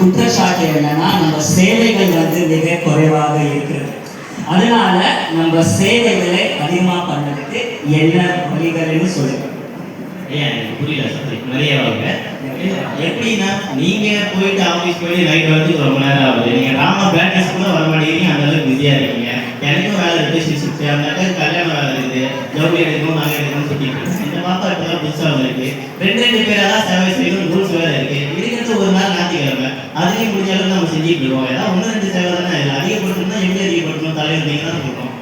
குற்றச்சாட்டு என்னன்னா நம்ம சேவைகள் வந்து மிக குறைவாக இருக்கிறது. அதனால நம்ம சேவைகளை அதிகமாக பண்ணதுக்கு என்ன வழிகள்னு சொல்லுங்க. எனக்கு புரியல சார். நிறைய வாங்க எப்படின்னா நீங்க போயிட்டு ஆஃபீஸ் போயிட்டு நைட் வந்து ரொம்ப நேரம் ஆகுது. நீங்க ராமா பிராக்டிஸ் கூட வர மாட்டேங்கிறீங்க, அந்த அளவுக்கு பிஸியா இருக்கீங்க. எனக்கும் வேலை இருக்கு, சிக்ஸ் அந்த கல்யாணம் வேலை இருக்குது, ஜவுளி எடுக்கணும், நாங்கள் எடுக்கணும்னு சொல்லிட்டு இந்த பாப்பா இப்பதான் புதுசாக வந்திருக்கு. ரெண்டு பேராக தான் சேவை செய்யணும், ரூல்ஸ் வேலை இருக்கு. இருக்கிறது ஒரு நாள் ஞாயிற்றுக்கிழமை, அதுலேயும் முடிஞ்ச அளவுக்கு நம்ம செஞ்சுட்டு இருக்கோம். ஏதாவது ஒன்று ரெண்டு சேவை தானே, இதில் அதிகப்படுத்தணும்னா எப்படி அதிகப்படுத்தணும், தலைவர் நீங்கள் தான் சொல்கிறோம்.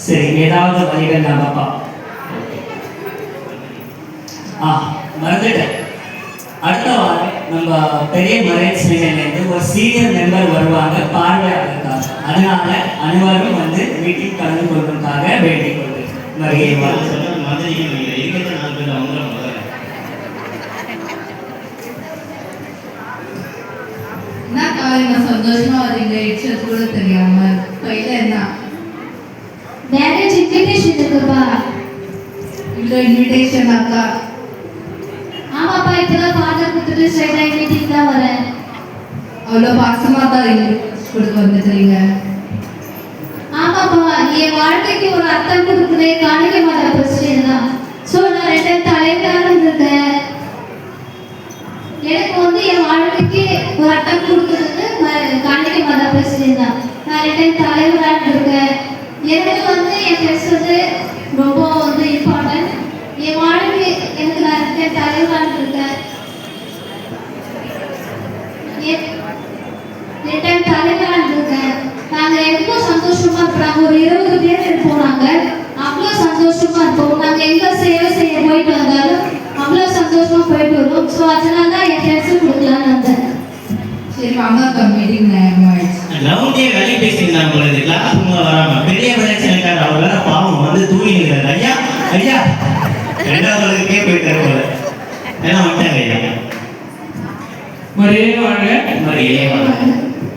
சரி, ஏதாவது வழிகள் நான் பாப்பா மறந்துட்டேன். அடுத்த வாரம் நம்ம பெரிய மரைன்ஸ்லேருந்து ஒரு சீனியர் மெம்பர் வருவாங்க பார்வையாளருக்காக. அதனால அனைவரும் வந்து மீட்டிங் கலந்து கொள்வதற்காக வேண்டிக் கொள்வேன். நிறைய சொன்ன மாதிரி இருக்கிற 4 பேர் அவங்க என்ன காலையில சந்தோஷமா வரீங்க, இச்சது கூட தெரியாம கையில என்ன மேரேஜ் இன்விடேஷன் இருக்குப்பா. இந்த இன்விடேஷன் அக்கா? ஆமாப்பா, இப்பதான் ஃபாதர் கொடுத்துட்டு ஸ்ட்ரைட்டா மீட்டிங் தான் வரேன். அவ்வளோ பாசமா தான் இன்விடேஷன் கொடுக்க வந்துக்கிறீங்க. ஆமாப்பா, என் வாழ்க்கைக்கு ஒரு அர்த்தம் கொடுக்குறே காணிக்க மாட்டா பிரச்சனை தான். ஸோ நான் 2 தலைவராக இருந்திருக்கேன். எனக்கு வந்து என் வாழ்க்கைக்கு ஒரு அர்த்தம் கொடுக்குறது காணிக்க மாட்டா பிரச்சனை தான். நான் 2 தலைவராக இருக்கேன். எனக்கு வந்து என் ஃப்ரெண்ட்ஸ் வந்து ரொம்ப வந்து இம்பார்ட்டன்ட். என் வாழ்க்கை எனக்கு நான் 2 தலைவராக இருக்கேன். 2 தலைவராக இருக்கேன். நாங்கள் எவ்வளோ சந்தோஷமா இருக்கிறாங்க. ஒரு 20 பேர் இருப்போம். நாங்கள் அவ்வளோ சந்தோஷமா இருப்போம். நாங்கள் எங்கே சேவை செய்ய போயிட்டு வந்தாலும் அவ்வளோ சந்தோஷமா போயிட்டு வருவோம். ஸோ அதனால தான் என் ஃப்ரெண்ட்ஸும் கொடுக்கலான்னு வந்தேன். சரி வாங்க அக்கா, மீட்டிங் நேரம் ஆயிடுச்சு. கிரவுண்டே வேலை பேசியிருந்தாங்க பொழுது கிளாஸ் வராம பெரிய விளையாட்டு அவர் வேற பாவம் வந்து தூங்கிக்கிறார். ஐயா ஐயா 2வது வகுப்புக்கே போயிட்டாரு போல. ஏன்னா வந்துட்டாங்க ஐயா. மரியே வாங்க. மரியே வாங்க.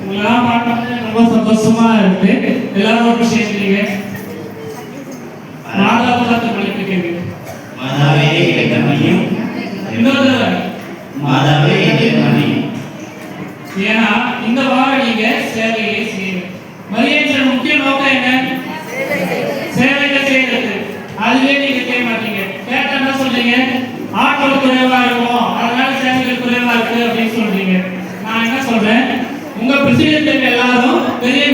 உங்களெல்லாம் பார்க்கறது ரொம்ப சந்தோஷமா இருக்கு. எல்லாரும் ஒரு சேர்ந்துறீங்க. மாதாபுரத்தை படிக்கிறீங்க. மாதாவே எங்கள் மணியும் இன்னொரு மாதாவே எங்கள் மணியும். ஏன்னா இந்த வாரம் நீங்க சேவையை செய்யணும். மரியாதை முக்கிய நோக்கம் என்ன? சேவைகள் செய்யறது. அதுவே நீங்க செய்ய மாட்டீங்க. கேட்டா என்ன சொல்றீங்க? ஆட்கள் குறைவா இருக்கும், அதனால சேவைகள் குறைவா இருக்கு அப்படின்னு சொல்றீங்க. நான் என்ன சொல்றேன், உங்க பிரசிடென்ட் எல்லாரும் பெரிய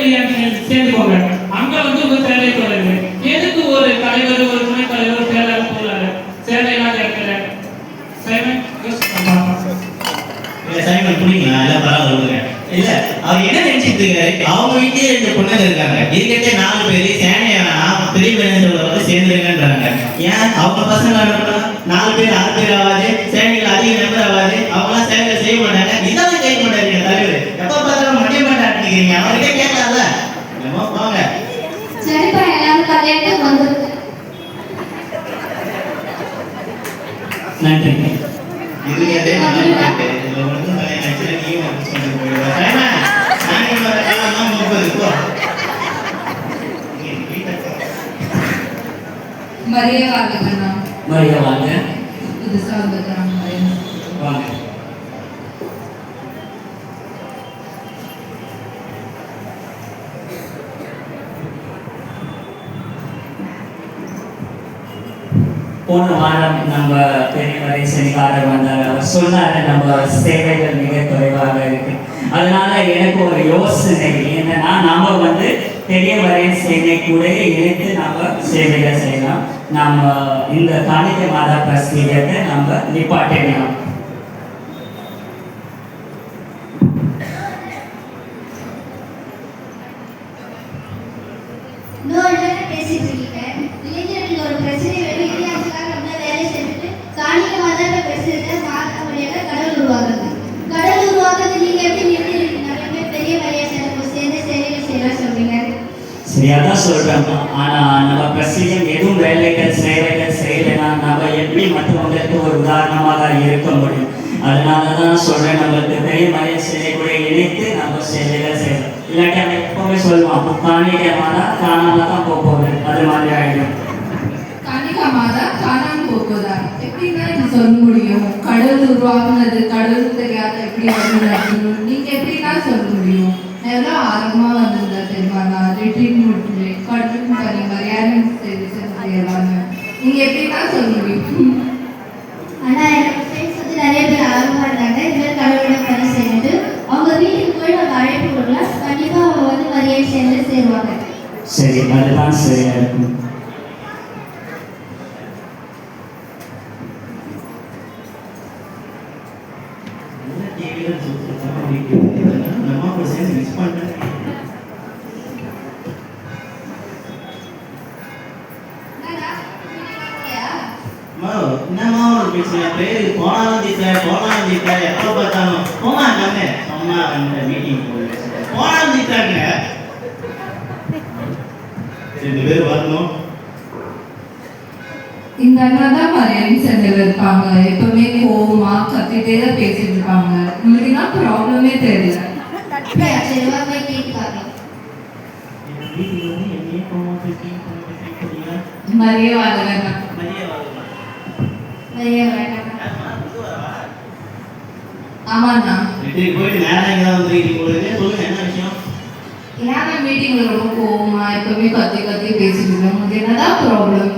சேர்ந்துக்கோங்க. அங்க வந்து உங்க சேவை குறைவு. எதுக்கு ஒரு தலைவர், ஒரு துணை தலைவர் சேவை போறாரு? சேவையெல்லாம் கேட்கல. சேவை சைமன் புரியுங்களா? எல்லாம் பரவாயில்ல. இல்ல அவர் என்ன நினைச்சிட்டு இருக்காரு, அவங்க வீட்லயே 2 பொண்ணுங்க இருக்காங்க. இருக்கட்டே 4 பேரு சேனையா பெரிய மேனேஜர்ல வந்து சேர்ந்துருங்கன்றாங்க. ஏன் அவங்க பசங்க 4 பேர் 6 பேர் ஆகாது, சேனைகள் அதிக நம்பர் ஆகாது, அவங்களாம் சேவை செய்ய மாட்டாங்க. இதெல்லாம் கேட்க மாட்டாருங்க தலைவர். எப்ப பார்த்தாலும் மண்டிய மாட்டாட்டுக்கிறீங்க. அவர்கிட்ட கேட்கலாம்ல. என்னமோ போங்க. சரிப்பா, எல்லாரும் கல்யாணத்துக்கு வந்துருக்கு. நன்றி. இருக்கட்டே 4 பேர் இதுல ஒன்றும் கல்யாணம் ஆச்சுன்னா நீயும் வந்து சொல்லிட்டு போயிடுவா. சேனா நாங்க வர காலம் 30 போ. மரியே வாங்கண்ணா. மரியா வாங்க. புதுசா வந்துக்கிறாங்க. வாங்க. போன வாரம் நம்ம பெரியவரை செனிகாரர் வந்தார். அவர் சொன்னார் நம்ம சேவைகள் மிக குறைவாக இருக்கு. அதனால எனக்கு ஒரு யோசனை என்னன்னா, நாம வந்து பெரியவரை சேவை கூட இணைத்து நாம சேவைகள் செய்யலாம். நாம இந்த காணிக்கை மாதா பிரஸ்தீகத்தை நம்ம நிப்பாட்டிடலாம். பேசிட்டு இருக்கீங்க. இளைஞர்கள் ஒரு பிரச்சனை வேணும், இந்தியாவுக்காக நம்ம வேலை செஞ்சுட்டு காணிக்க மாதாட்ட பேசுறது மாதா வழியாக கடல் உருவாக்குறது. கடல் உருவாக்குறது நீங்க எப்படி நிறுத்தி நிறைய பெரிய வேலையை சேர்ந்து சேவைகள் செய்யலாம் சொல்றீங்க. சரியாதான் சொல்றேன். ஆனா நம்ம பிரசிடம் எதுவும் வேலைகள் சேவைகள் செய்யலைன்னா நம்ம எப்படி மற்றவங்களுக்கு ஒரு உதாரணமாக இருக்க முடியும்? அதனாலதான் சொல்றேன், நம்மளுக்கு பெரிய மலை சிலை கூட இணைத்து நம்ம சேவைகள் செய்யலாம். இல்லாட்டி அவன் எப்பவுமே சொல்லுவான், காணிக்கமானா காணாம தான் போகுது, அது மாதிரி ஆயிடும். காணிக்கா மாதா காணாம போகுதா? எப்படின்னா இது சொல்ல முடியும்? கடல் கடவுள் உருவாக்குனது, கடவுள் தெரியாத எப்படி வந்து நடக்கணும் நீங்க எப்படிலாம் சொல்ல முடியும்? எவ்வளோ ஆர்வமா வந்திருந்தா தெரியுமா? நான் ரிட்ரீட் முடிச்சு கடவுள் பண்ணி மரியாதை செய்யலான்னு நீங்க எப்படிலாம் சொல்ல முடியும்? ஆனா என்னோட ஃப்ரெண்ட்ஸ் வந்து நிறைய பேர் ஆர்வமா இருந்தாங்க இந்த மாதிரி கடவுளோட பணி செய்யறது. அவங்க வீட்டுக்கு போய் நம்ம அழைப்பு கொடுக்கலாம், கண்டிப்பா அவங்க வந்து மரியாதை சேர்ந்து சேருவாங்க. சரி, அதுதான் சரியா இருக்கும். நம்ம கூட சேர்ந்து மிஸ் பண்ணிட்டேன். என்னம்மா ஒரு பிரச்சனை பேரு போனாலும் தீட்டா எப்போ பார்த்தாலும் போமா கண்ணு அம்மா அந்த மீட்டிங் போனாலும் தீட்டாங்க. 2 பேர் வரணும். இந்த அண்ணா தான் மரியாதை சென்டர்ல இருப்பாங்க, எப்பவுமே கோவமா கத்திட்டே தான் பேசிட்டு இருப்பாங்க. உங்களுக்கு என்ன ப்ராப்ளமே தெரியல. அப்படியா? சரி வா போய் கேட்டு பார்க்கலாம். மீட்டிங் வந்து என்னையே போமா பேசுறீங்க. மரியாதை வாழலாம். மரியாதை வேண்டாம். ஆமாண்ணா. போயிட்டு நேரம் எங்கே தான் வந்துருக்கீங்க உங்களுக்கு? சொல்லுங்க என்ன விஷயம்? ஏன்னா மீட்டிங்ல ரொம்ப கோவமா எப்பவுமே கத்தி கத்தி பேசிட்டு இருக்கோம். உங்களுக்கு என்னதான் ப்ராப்ளம்?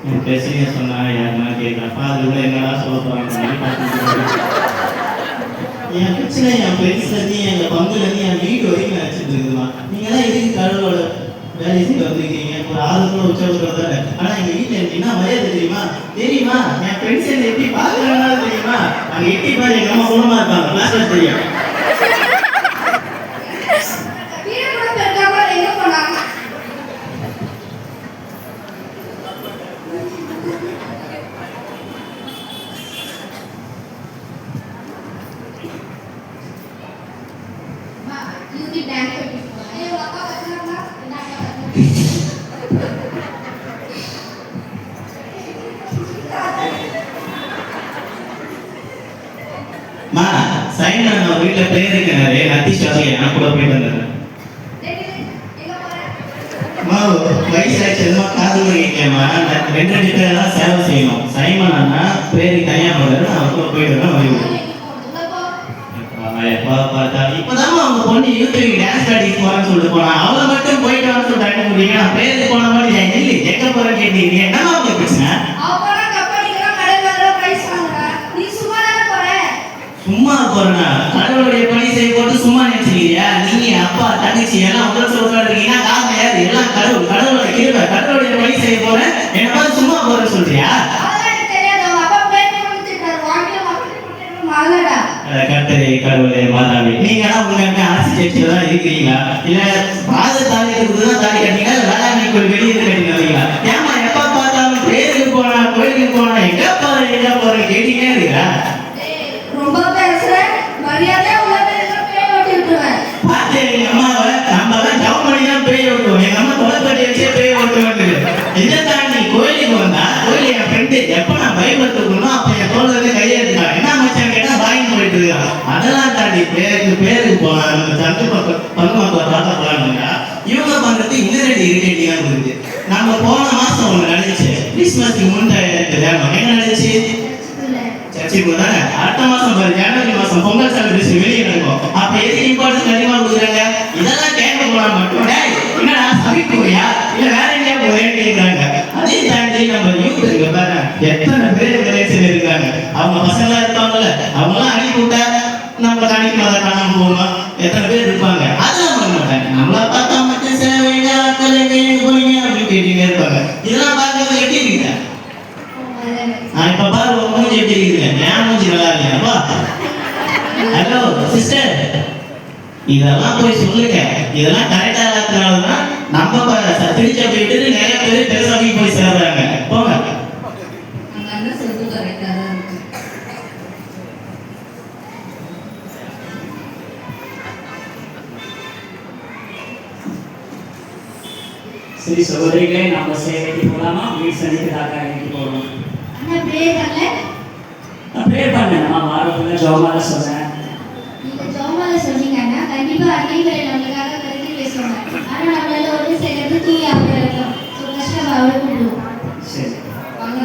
என் பிரச்சனையை சொன்னா யாருன்னா கேட்குறப்ப அது கூட என்னடா சொல்ல போறாங்க. என் பிரச்சனை என் பெருசுலேருந்து எங்கள் பங்குலேருந்து என் வீடு வரைக்கும் நினச்சிட்டு இருக்குதுமா. நீங்களாம் எதுக்கு கடவுளோட வேலை செய்ய வந்திருக்கீங்க? ஒரு ஆளுக்குள்ள உச்சவர்கள் தானே. ஆனால் எங்கள் வீட்டில் எனக்கு என்ன மரியாதை தெரியுமா? என் ஃப்ரெண்ட்ஸ் என்னை எப்படி பார்க்குறாங்களா தெரியுமா? அங்கே எட்டி பாரு எங்கள் அம்மா குணமாக இருப்பாங்க, கிளாஸில் தெரியும். வீடு கூட பெருக்காம எங்க போனாங்க? யூகி டான்ஸ் பண்ணி ஐயோ அப்பா கத்துறாங்களா? இந்த அக்கா மா சைமன் நான் வீட்டில் பேர் இருக்கிறாரு நத்திஷாவே நான் கூட போயிட்டு வந்தேன். அம்மா வயசு ஆச்சுமா காது கேட்கலாமா? 2 பேரெல்லாம் சேவை செய்யணும். சைமன் அண்ணா பேருக்கு தனியாக போகிறாரு, நான் கூட போயிட்டு வரேன். எப்பா பார்த்தா இப்போதான் அவங்க பொண்ணு யூடியூப் டான்ஸ் ப்ராக்டிஸ் போறேன்னு சொல்லிட்டு போனா அவளை மட்டும் போயிட்டு வரேன்னு சொல்லிட்டு முடியுங்க. நான் பேருக்கு போன மாதிரி நெல்லி எங்க போறேன்னு கேட்டீங்க. என்னமா அவங்க பிரச்சனை? சும்மா போறேன்னா கடவுளுடைய பணி செய்ய போட்டு சும்மா நினைச்சிருக்கீங்க. நீங்க அப்பா தங்கச்சி எல்லாம் உங்களை சொல்றீங்கன்னா காரணம் யாரு? எல்லாம் கடவுளோட கிருபை. கடவுளுடைய பணி செய்ய போறேன் என்ன பார்த்து சும்மா போறேன்னு சொல்றியா? கர்த்தரே கடவுளே மாதாவே நீங்கன்னா உங்க அரசு சேர்ச்சியில தான் இருக்கிறீங்களா? இல்ல பாத தாலி இருக்குதுதான் தாலி கட்டிங்களா? இல்ல வேளாண்மை கோயில் வெளியே கட்டிங்களா? ஏமா எப்ப பார்த்தாலும் பேருக்கு போனா கோயிலுக்கு போனா எங்க போற கேட்டீங்க இருக்கா? ரொம்ப பேசுற மரியாதை உள்ள பேய் ஓட்டி விட்டுருவேன். பாத்து எங்க அம்மாவை நம்ம தான் ஜவ் பண்ணி தான் பேய் ஓட்டுவோம். எங்க அம்மா தொலைப்பட்டி வச்சே பேய் ஓட்டுவாங்க. இதை தாண்டி கோயிலுக்கு வந்தா கோயில் என் ஃப்ரெண்டு எப்ப நான் பைபிள் தூக்கணும் அப்ப என் தோல்ல கையை எடுத்துக்கலாம். என்ன மச்சான் கேட்டா வாங்கி போயிட்டு இருக்கான். அதெல்லாம் தாண்டி பேருக்கு போலாம், நம்ம தந்து பங்குமாக்குவ பார்த்தா போலாம்னா இவங்க பண்றது இன்னும் 2 இரிட்டேட்டிங்கா இருக்கு. நம்ம போன மாசம் ஒண்ணு நடந்துச்சு. கிறிஸ்துமஸ்க்கு முன்னாடி என்ன நடந்துச்சு? சர்ச்சுக்கு தானே. அடுத்த மாசம் பாரு ஜனவரி மாசம் பொங்கல் செலிப்ரேஷன் வெளியே நடக்கும். அப்ப எதுக்கு இம்பார்ட்டன்ஸ் அதிகமா கொடுக்குறாங்க? இதெல்லாம் கேட்க போனா மட்டும் என்னடா சபை போறியா இல்ல வேற எங்கேயா போறேன்னு கேட்கிறாங்க. அதே தாண்டி நம்ம யூத் இருக்கு பாரு, எத்தனை பேர் ரிலேஷன் இருக்காங்க. அவங்க பசங்களா இருப்பாங்கல்ல, அவங்களாம் அனுப்பி விட்டா நம்ம காணிக்கு அதை காணாம போகணும். எத்தனை பேர் இருப்பாங்க? அதெல்லாம் பண்ண மாட்டாங்க. நம்மளா பார்த்தா மட்டும் சேவைங்க அக்கறை போறீங்க அப்படின்னு கேட்டீங்க இருப்பாங்க. இதெல்லாம் பார்க்கறது எப்படி இருக்கீங்க? இப்ப பாரு உங்க மூஞ்சி எப்படி இருக்குது? என் மூஞ்சி நல்லா இல்லையாப்பா? ஹலோ சிஸ்டர், இதெல்லாம் போய் சொல்லுங்க. இதெல்லாம் கரெக்டா இல்லாதனாலதான் நம்ம திருச்சா போயிட்டு நிறைய பேர் பெருசாகி போய் சேர்றாங்க. போங்க. அந்த அண்ணன் சொல்றது கரெக்டா தான் இருக்கு. சரி சகோதரிகளே, நம்ம சேவைக்கு போகலாமா? வீடு சந்திக்கிறதாக இன்னைக்கு போகணும். அண்ணா ப்ரேயர் பண்ணல? நான் ப்ரே பண்ணேன். நான் வாரத்தில் ஜோமால சொன்னேன். நீங்க ஜோமால சொன்னீங்கன்னா கண்டிப்பா அன்னைக்கு நம்மளுக்காக கருதி பேசுவாங்க. ஆனா நம்மளால ஒன்று சேர்ந்து தூங்கி அவங்க இருக்கலாம். ஸோ கஷ்டம் அவளை கூப்பிடுவோம். சரி வாங்க.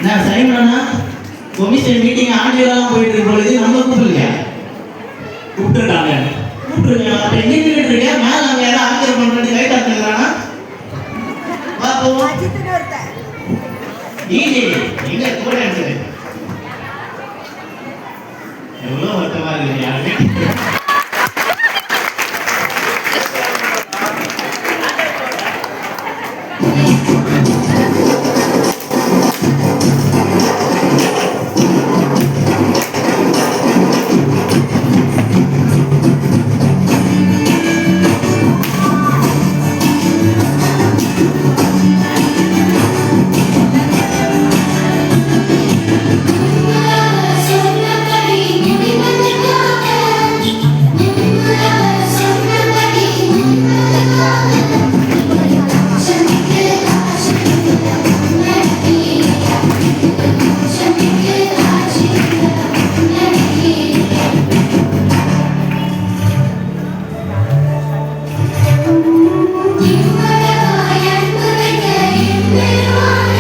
நான் சைமனா கொமிஷன் மீட்டிங் ஆடியோலாம் போயிட்டு இருக்கும் பொழுது நம்ம கூப்பிடலையா? கூப்பிட்டுருக்காங்க. கூப்பிட்டுருங்க. அப்போ எங்கே நின்றுட்டு இருக்கேன்? மேலே அங்கே யாரும் ஆர்கர் பண்ணுறது கை தட்டுறானா? வா போவோம். டிஜே எங்கே கூட இருக்குது? எவ்வளோ வருத்தமாக இருக்குது யாருமே. Thank you.